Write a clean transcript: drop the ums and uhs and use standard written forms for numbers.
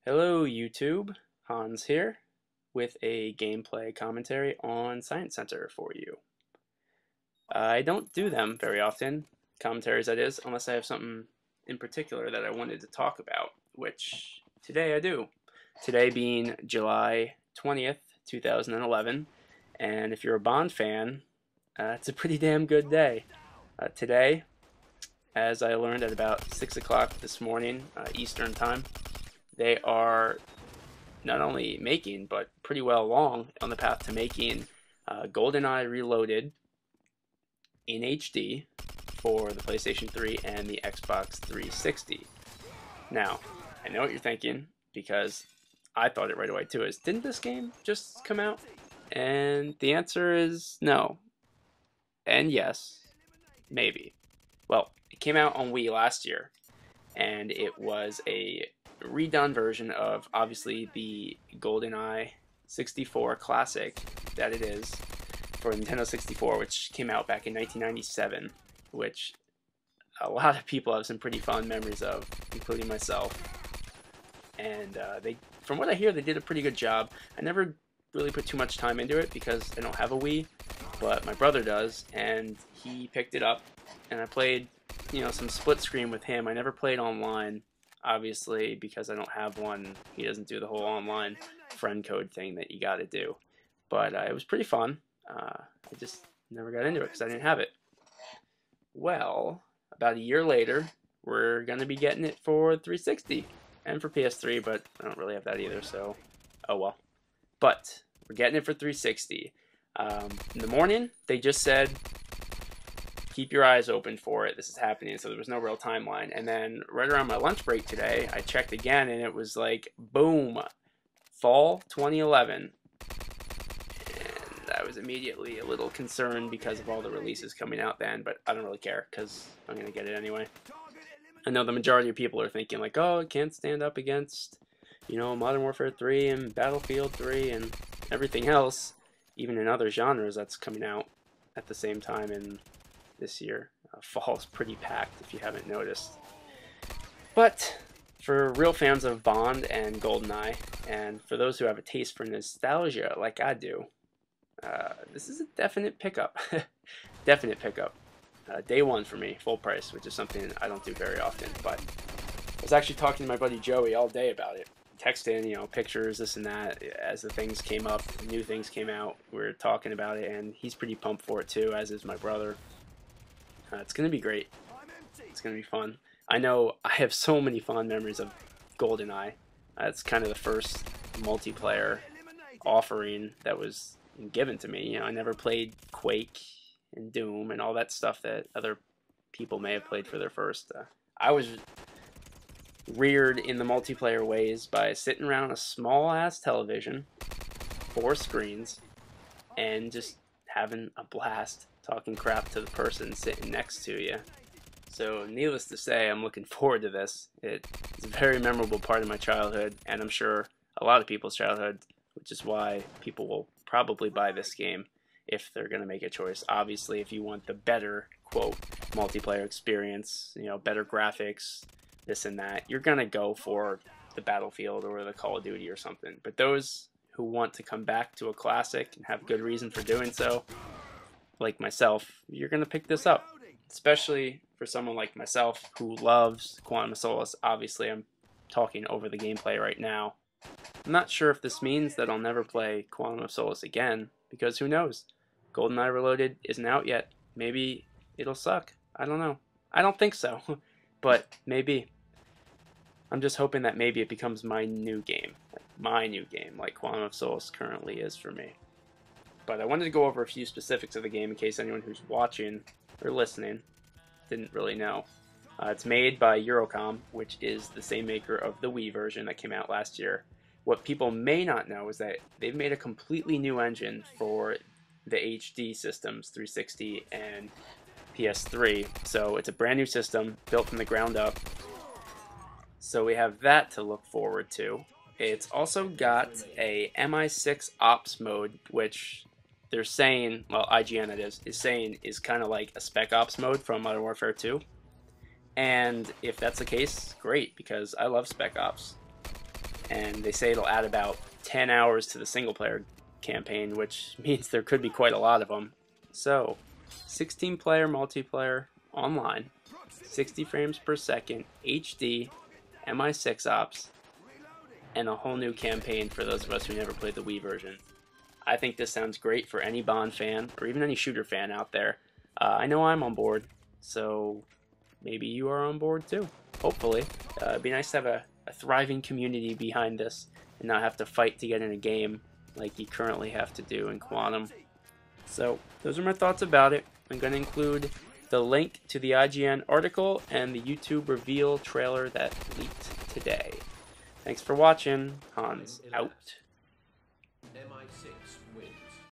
Hello YouTube, Hans here with a gameplay commentary on Science Center for you. I don't do them very often, commentaries that is, unless I have something in particular that I wanted to talk about, which today I do. Today being July 20th, 2011, and if you're a Bond fan, it's a pretty damn good day. Today, as I learned at about 6 o'clock this morning, Eastern Time, they are not only making, but pretty well along on the path to making GoldenEye Reloaded in HD for the PlayStation 3 and the Xbox 360. Now, I know what you're thinking, because I thought it right away too, is didn't this game just come out? And the answer is no. And yes, maybe. Well, it came out on Wii last year, and it was a redone version of obviously the GoldenEye 64 classic that it is for Nintendo 64, which came out back in 1997, which a lot of people have some pretty fond memories of, including myself. And from what I hear, they did a pretty good job. I never really put too much time into it because I don't have a Wii, but my brother does, and he picked it up, and I played, some split screen with him. I never played online, obviously, because I don't have one. He doesn't do the whole online friend code thing that you got to do. But it was pretty fun. I just never got into it because I didn't have it. Well, about a year later, we're going to be getting it for 360 and for PS3, but I don't really have that either, so oh well. But we're getting it for 360. In the morning, they just said, keep your eyes open for it. This is happening, so there was no real timeline. And then right around my lunch break today, I checked again, and it was like, boom, fall 2011. And I was immediately a little concerned because of all the releases coming out then, but I don't really care because I'm going to get it anyway. I know the majority of people are thinking like, oh, it can't stand up against, Modern Warfare 3 and Battlefield 3 and everything else, even in other genres that's coming out at the same time in this year. Fall is pretty packed if you haven't noticed. But for real fans of Bond and GoldenEye, and for those who have a taste for nostalgia like I do, this is a definite pickup. Definite pickup. Day one for me, full price, which is something I don't do very often. But I was actually talking to my buddy Joey all day about it. Texting, pictures, this and that, as the things came up, new things came out. We were talking about it, and he's pretty pumped for it too, as is my brother. It's going to be great. It's going to be fun. I know I have so many fond memories of GoldenEye. It's kind of the first multiplayer offering that was given to me. I never played Quake and Doom and all that stuff that other people may have played for their first. I was reared in the multiplayer ways by sitting around a small-ass television, 4 screens, and just having a blast talking crap to the person sitting next to you. So needless to say, I'm looking forward to this. It's a very memorable part of my childhood, and I'm sure a lot of people's childhood, which is why people will probably buy this game if they're going to make a choice. Obviously, if you want the better, quote, multiplayer experience, better graphics, this and that, you're going to go for the Battlefield or the Call of Duty or something. But those who want to come back to a classic and have good reason for doing so, like myself, you're going to pick this up. Especially for someone like myself who loves Quantum of Solace. Obviously, I'm talking over the gameplay right now. I'm not sure if this means that I'll never play Quantum of Solace again, because who knows? GoldenEye Reloaded isn't out yet. Maybe it'll suck. I don't know. I don't think so, but maybe. I'm just hoping that maybe it becomes my new game. Like Quantum of Solace currently is for me. But I wanted to go over a few specifics of the game in case anyone who's watching or listening didn't really know. It's made by Eurocom, which is the same maker of the Wii version that came out last year. What people may not know is that they've made a completely new engine for the HD systems, 360 and PS3. So it's a brand new system, built from the ground up. So we have that to look forward to. It's also got a MI6 Ops mode, which they're saying, well, IGN it is saying is kind of like a Spec Ops mode from Modern Warfare 2. And if that's the case, great, because I love Spec Ops. and they say it'll add about 10 hours to the single-player campaign, which means there could be quite a lot of them. So, 16-player multiplayer online, 60 frames per second, HD, MI6 ops, and a whole new campaign for those of us who never played the Wii version. I think this sounds great for any Bond fan, or even any shooter fan out there. I know I'm on board, so maybe you are on board too, hopefully. It'd be nice to have a thriving community behind this, and not have to fight to get in a game like you currently have to do in Quantum. So, those are my thoughts about it. I'm going to include the link to the IGN article and the YouTube reveal trailer that leaked today. Thanks for watching. Hans out. MI6.